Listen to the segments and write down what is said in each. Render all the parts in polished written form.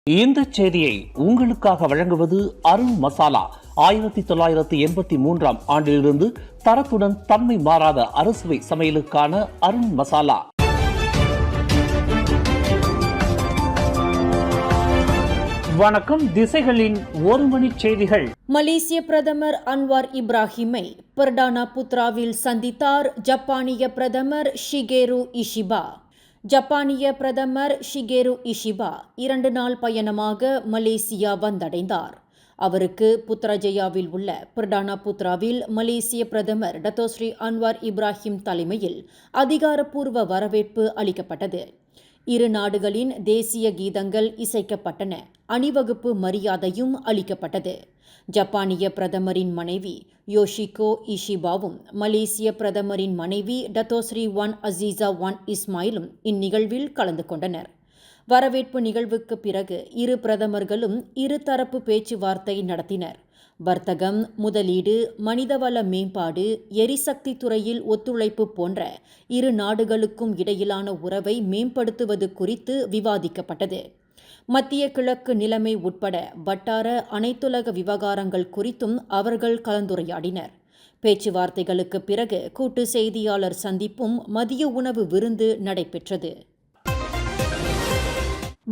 இந்த செய்தியை உங்களுக்காக வழங்குவது அருண் மசாலா. 1983 ஆண்டிலிருந்து தரத்துடன் தன்மை மாறாத அறுசுவை சமையலுக்கான அருண் மசாலா. வணக்கம். திசைகளின் ஒரு மணி செய்திகள். மலேசிய பிரதமர் அன்வார் இப்ராஹிமை பர்டானா புத்ராவில் சந்தித்தார் ஜப்பானிய பிரதமர் ஷிகேரு இஷிபா. ஜப்பானிய பிரதமர் ஷிகேரு இஷிபா 2 நாள் பயணமாக மலேசியா வந்தடைந்தார். அவருக்கு புத்ராஜயாவில் உள்ள பர்டானா புத்ராவில் மலேசிய பிரதமர் டத்தோஸ்ரீ அன்வார் இப்ராஹிம் தலைமையில் அதிகாரப்பூர்வ வரவேற்பு அளிக்கப்பட்டது. இரு நாடுகளின் தேசிய கீதங்கள் இசைக்கப்பட்டன. அணிவகுப்பு மரியாதையும் அளிக்கப்பட்டது. ஜப்பானிய பிரதமரின் மனைவி யோஷிகோ இஷிபாவும் மலேசிய பிரதமரின் மனைவி டத்தோஸ்ரீ ஒன் அசீசா ஒன் இஸ்மாயிலும் இந்நிகழ்வில் கலந்து கொண்டனர். வரவேற்பு நிகழ்வுக்கு பிறகு இரு பிரதமர்களும் இருதரப்பு பேச்சுவார்த்தை நடத்தினர். வர்த்தகம், முதலீடு, மனிதவள மேம்பாடு, எரிசக்தி துறையில் ஒத்துழைப்பு போன்ற இரு நாடுகளுக்கும் இடையிலான உறவை மேம்படுத்துவது குறித்து விவாதிக்கப்பட்டது. மத்திய கிழக்கு நிலைமை உட்பட வட்டார அனைத்துலக விவகாரங்கள் குறித்தும் அவர்கள் கலந்துரையாடினர். பேச்சுவார்த்தைகளுக்கு பிறகு கூட்டு செய்தியாளர் சந்திப்பும் மதிய உணவு விருந்து நடைபெற்றது.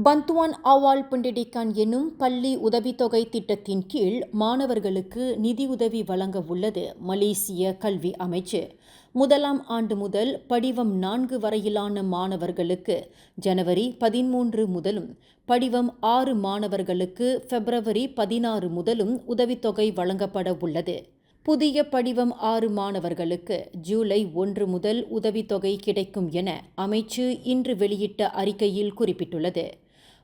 பந்துவான் அவால் பெண்டிடிகான் எனும் பள்ளி உதவித்தொகை திட்டத்தின் கீழ் மாணவர்களுக்கு நிதியுதவி வழங்க உள்ளது மலேசிய கல்வி அமைச்சு. முதலாம் ஆண்டு முதல் படிவம் 4 வரையிலான மாணவர்களுக்கு ஜனவரி 13 முதலும், படிவம் 6 மாணவர்களுக்கு பிப்ரவரி 16 முதலும் உதவித்தொகை வழங்கப்பட உள்ளது. புதிய படிவம் 6 மாணவர்களுக்கு ஜூலை 1 முதல் உதவித்தொகை கிடைக்கும் என அமைச்சு இன்று வெளியிட்ட அறிக்கையில் குறிப்பிட்டுள்ளது.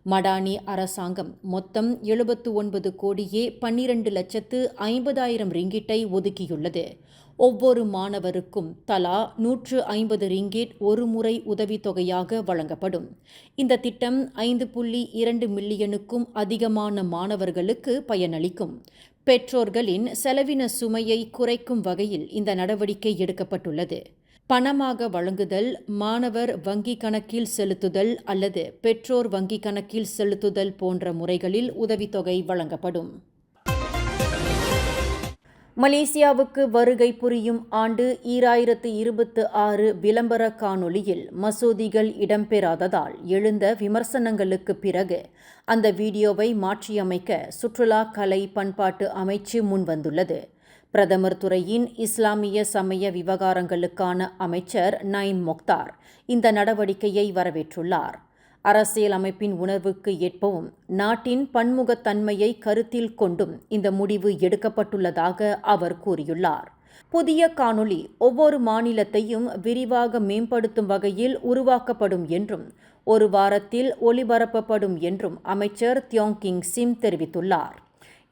மடானி அரசாங்கம் மொத்தம் 79 கோடியே 12,50,000 ரிங்கிட்டை ஒதுக்கியுள்ளது. ஒவ்வொரு மாணவருக்கும் தலா 150 ரிங்கிட் ஒரு முறை உதவித்தொகையாக வழங்கப்படும். இந்த திட்டம் 5.2 மில்லியனுக்கும் அதிகமான மாணவர்களுக்கு பயனளிக்கும். பெற்றோர்களின் செலவின சுமையை குறைக்கும் வகையில் இந்த நடவடிக்கை எடுக்கப்பட்டுள்ளது. பணமாக வழங்குதல், மாணவர் வங்கிக் கணக்கில் செலுத்துதல் அல்லது பெற்றோர் வங்கிக் கணக்கில் செலுத்துதல் போன்ற முறைகளில் உதவித்தொகை வழங்கப்படும். மலேசியாவுக்கு வருகை புரியும் ஆண்டு 2026 விளம்பர காணொளியில் மசூதிகள் இடம்பெறாததால் எழுந்த விமர்சனங்களுக்கு பிறகு அந்த வீடியோவை மாற்றியமைக்க சுற்றுலா, கலை, பண்பாட்டு அமைச்சு முன்வந்துள்ளது. பிரதமர் துறையின் இஸ்லாமிய சமய விவகாரங்களுக்கான அமைச்சர் நைம் மொக்தார் இந்த நடவடிக்கையை வரவேற்றுள்ளார். அரசியல் அமைப்பின் உணர்வுக்கு ஏற்பவும் நாட்டின் பன்முகத்தன்மையை கருத்தில் கொண்டும் இந்த முடிவு எடுக்கப்பட்டுள்ளதாக அவர் கூறியுள்ளார். புதிய காணொளி ஒவ்வொரு மாநிலத்தையும் விரிவாக மேம்படுத்தும் வகையில் உருவாக்கப்படும் என்றும் 1 வாரத்தில் ஒளிபரப்பப்படும் என்றும் அமைச்சர் தியோங் கிங் சிம் தெரிவித்துள்ளார்.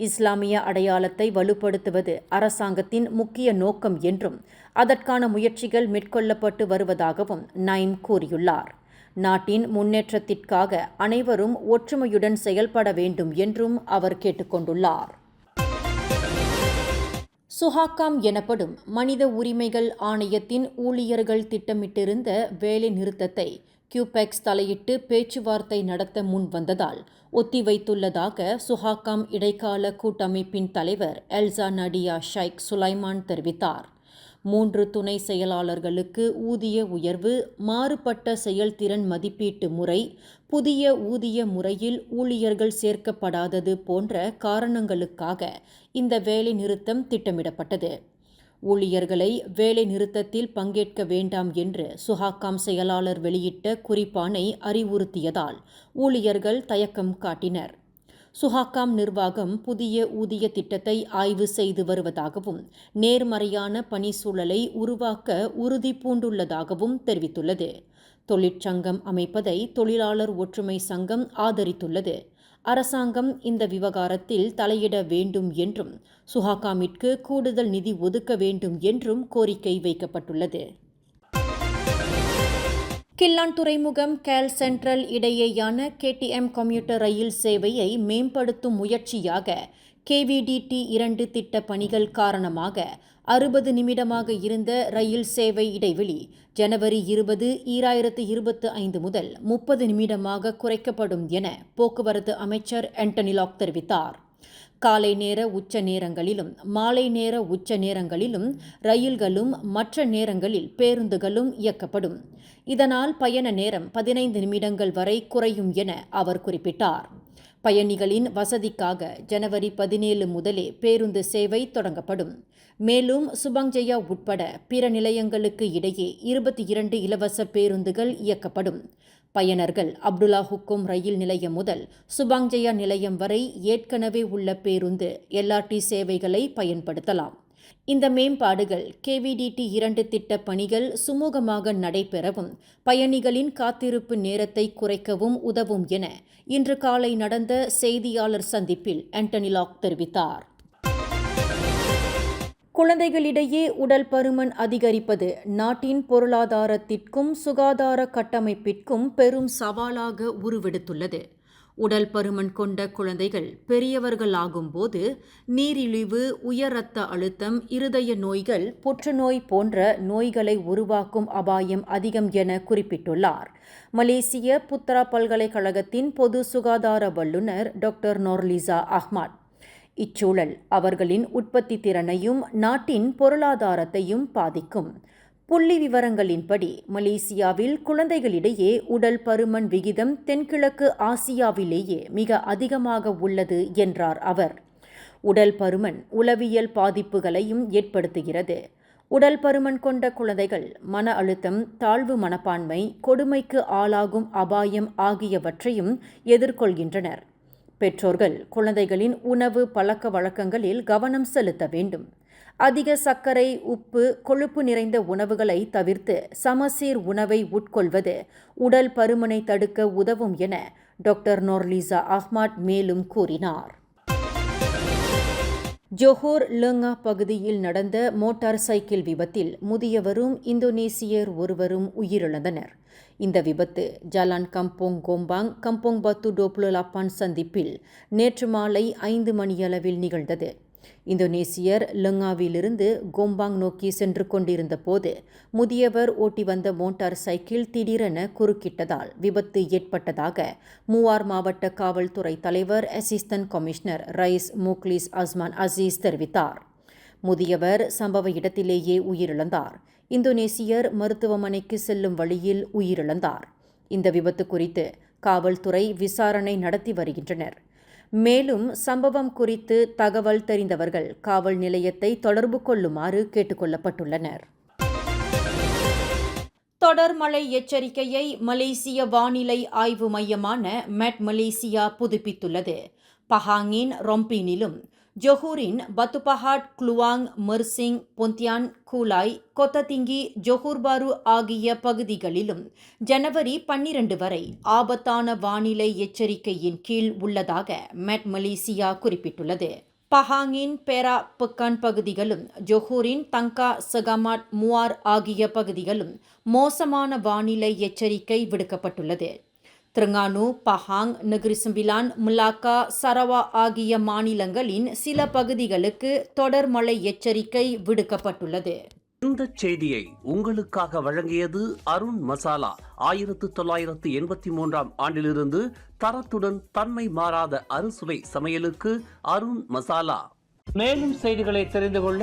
இஸ்லாமிய அடையாளத்தை வலுப்படுத்துவது அரசாங்கத்தின் முக்கிய நோக்கம் என்றும் அதற்கான முயற்சிகள் மேற்கொள்ளப்பட்டு வருவதாகவும் நைம் கூறியுள்ளார். நாட்டின் முன்னேற்றத்திற்காக அனைவரும் ஒற்றுமையுடன் செயல்பட வேண்டும் என்றும் அவர் கேட்டுக்கொண்டுள்ளார். சுஹாக்காம் எனப்படும் மனித உரிமைகள் ஆணையத்தின் ஊழியர்கள் திட்டமிட்டிருந்த வேலை நிறுத்தத்தை கியூபெக்ஸ் தலையிட்டு பேச்சுவார்த்தை நடத்த முன் வந்ததால் ஒத்திவைத்துள்ளதாக சுஹாக்காம் இடைக்கால கூட்டமைப்பின் தலைவர் எல்சா நடியா ஷைக் சுலைமான் தெரிவித்தார். 3 துணை செயலாளர்களுக்கு ஊதிய உயர்வு, மாறுபட்ட செயல்திறன் மதிப்பீட்டு முறை, புதிய ஊதிய முறையில் ஊழியர்கள் சேர்க்கப்படாதது போன்ற காரணங்களுக்காக இந்த வேலை நிறுத்தம் திட்டமிடப்பட்டது. ஊழியர்களை வேலை நிறுத்தத்தில் பங்கேற்க வேண்டாம் என்று சுஹாக்காம் செயலாளர் வெளியிட்ட குறிப்பானை அறிவுறுத்தியதால் ஊழியர்கள் தயக்கம் காட்டினர். சுஹாக்காம் நிர்வாகம் புதிய ஊதிய திட்டத்தை ஆய்வு செய்து வருவதாகவும் நேர்மறையான பணி சூழலை உருவாக்க உறுதி பூண்டுள்ளதாகவும் தெரிவித்துள்ளது. தொழிற்சங்கம் அமைப்பதை தொழிலாளர் ஒற்றுமை சங்கம் ஆதரித்துள்ளது. அரசாங்கம் இந்த விவகாரத்தில் தலையிட வேண்டும் என்றும் சுஹாக்காமிற்கு கூடுதல் நிதி ஒதுக்க வேண்டும் என்றும் கோரிக்கை வைக்கப்பட்டுள்ளது. கில்லான் துறைமுகம் கேல் சென்ட்ரல் இடையேயான KTM கம்யூட்டர் ரயில் சேவையை மேம்படுத்தும் முயற்சியாக KVDT 2 திட்ட பணிகள் காரணமாக 60 நிமிடமாக இருந்த ரயில் சேவை இடைவெளி ஜனவரி 20, 2025 முதல் 30 நிமிடமாக குறைக்கப்படும் என போக்குவரத்து அமைச்சர் ஆண்டனி லாக் தெரிவித்தார். காலை நேர உச்ச நேரங்களிலும் மாலை நேர உச்ச நேரங்களிலும் ரயில்களும் மற்ற நேரங்களில் பேருந்துகளும் இயக்கப்படும். இதனால் பயண நேரம் 15 நிமிடங்கள் வரை குறையும் என அவர் குறிப்பிட்டார். பயணிகளின் வசதிக்காக ஜனவரி 17 முதலே பேருந்து சேவை தொடங்கப்படும். மேலும் சுபங்ஜயா உட்பட பிற நிலையங்களுக்கு இடையே 22 இலவச பேருந்துகள் இயக்கப்படும். பயனர்கள் அப்துல்லா ஹுக்கும் ரயில் நிலையம் முதல் சுபங்ஜயா நிலையம் வரை ஏற்கனவே உள்ள பேருந்து LRT சேவைகளை பயன்படுத்தலாம். இந்த மேம்பாடுகள் KVDT 2 திட்ட பணிகள் சுமூகமாக நடைபெறவும் பயணிகளின் காத்திருப்பு நேரத்தை குறைக்கவும் உதவும் என இன்று காலை நடந்த செய்தியாளர் சந்திப்பில் ஆண்டனி லாக் தெரிவித்தார். குழந்தைகளிடையே உடல் பருமன் அதிகரிப்பது நாட்டின் பொருளாதாரத்திற்கும் சுகாதார கட்டமைப்பிற்கும் பெரும் சவாலாக உருவெடுத்துள்ளது. உடல் பருமன் கொண்ட குழந்தைகள் பெரியவர்களாகும்போது நீரிழிவு, உயர் இரத்த அழுத்தம், இருதய நோய்கள், புற்றுநோய் போன்ற நோய்களை உருவாக்கும் அபாயம் அதிகம் என குறிப்பிட்டுள்ளார். மலேசிய புத்ரா பல்கலைக்கழகத்தின் பொது சுகாதார வல்லுநர் டாக்டர் நோர்லிசா அஹ்மத். இச்சூழல் அவர்களின் உற்பத்தி திறனையும் நாட்டின் பொருளாதாரத்தையும் பாதிக்கும். புள்ளி விவரங்களின்படி மலேசியாவில் குழந்தைகளிடையே உடல் பருமன் விகிதம் தென்கிழக்கு ஆசியாவிலேயே மிக அதிகமாக உள்ளது என்றார் அவர். உடல் பருமன் உளவியல் பாதிப்புகளையும் ஏற்படுத்துகிறது. உடல் பருமன் கொண்ட குழந்தைகள் மன அழுத்தம், தாழ்வு மனப்பான்மை, கொடுமைக்கு ஆளாகும் அபாயம் ஆகியவற்றையும் எதிர்கொள்கின்றனர். பெற்றோர்கள் குழந்தைகளின் உணவு பழக்க வழக்கங்களில் கவனம் செலுத்த வேண்டும். அதிக சர்க்கரை, உப்பு, கொழுப்பு நிறைந்த உணவுகளை தவிர்த்து சமசீர் உணவை உட்கொள்வது உடல் பருமனை தடுக்க உதவும் என டாக்டர் நோர்லிசா அஹ்மத் மேலும் கூறினார். ஜோஹோர் லெங்கா பகுதியில் நடந்த மோட்டார் சைக்கிள் விபத்தில் முதியவரும் இந்தோனேசியர் ஒருவரும் உயிரிழந்தனர். இந்த விபத்து ஜலான் கம்போங் கோம்பாங் கம்போங் பத்து 28 சந்திப்பில் நேற்று மாலை 5 மணியளவில் நிகழ்ந்தது. இந்தோனேசியர் லெங்காவிலிருந்து கோம்பாங் நோக்கி சென்று கொண்டிருந்த போது முதியவர் ஓட்டி வந்த மோட்டார் சைக்கிள் திடீரென குறுக்கிட்டதால் விபத்து ஏற்பட்டதாக மூவார் மாவட்ட காவல்துறை தலைவர் அசிஸ்டன்ட் கமிஷனர் ரைஸ் முக்லிஸ் அஸ்மான் அசீஸ் தெரிவித்தார். முதியவர் சம்பவ இடத்திலேயே உயிரிழந்தார். இந்தோனேசியர் மருத்துவமனைக்கு செல்லும் வழியில் உயிரிழந்தார். இந்த விபத்து குறித்து காவல்துறை விசாரணை நடத்தி வருகின்றனர். மேலும் சம்பவம் குறித்து தகவல் தெரிந்தவர்கள் காவல் நிலையத்தை தொடர்பு கொள்ளுமாறு கேட்டுக்கொள்ளப்பட்டுள்ளனர். தொடர் மழை எச்சரிக்கையை மலேசிய வானிலை ஆய்வு மையமான மெட் மலேசியா புதுப்பித்துள்ளது. பஹாங்கின் ரொம்பினிலும் ஜொஹூரின் Batu Pahat, Kluang, Mersing, Pontian, Kulai, Kota Tinggi, Johor Bahru ஆகிய பகுதிகளிலும் ஜனவரி 12 வரை ஆபத்தான வானிலை எச்சரிக்கையின் கீழ் உள்ளதாக மெட் மலேசியா குறிப்பிட்டுள்ளது. பஹாங்கின் பேரா பெக்கான் பகுதிகளும் ஜொஹூரின் தங்கா, செகாமாட், மூவார் ஆகிய பகுதிகளும் மோசமான வானிலை எச்சரிக்கை விடுக்கப்பட்டுள்ளது. Terengganu, Pahang, Negeri Sembilan, Malacca, Sarawak ஆகிய மாநிலங்களின் சில பகுதிகளுக்கு தொடர் மழை எச்சரிக்கை விடுக்கப்பட்டுள்ளது. இந்த செய்தியை உங்களுக்காக வழங்கியது அருண் மசாலா. 1983 ஆண்டிலிருந்து தரத்துடன் தன்மை மாறாத அறுசுவை சமையலுக்கு அருண் மசாலா. மேலும் செய்திகளை தெரிந்து கொள்ள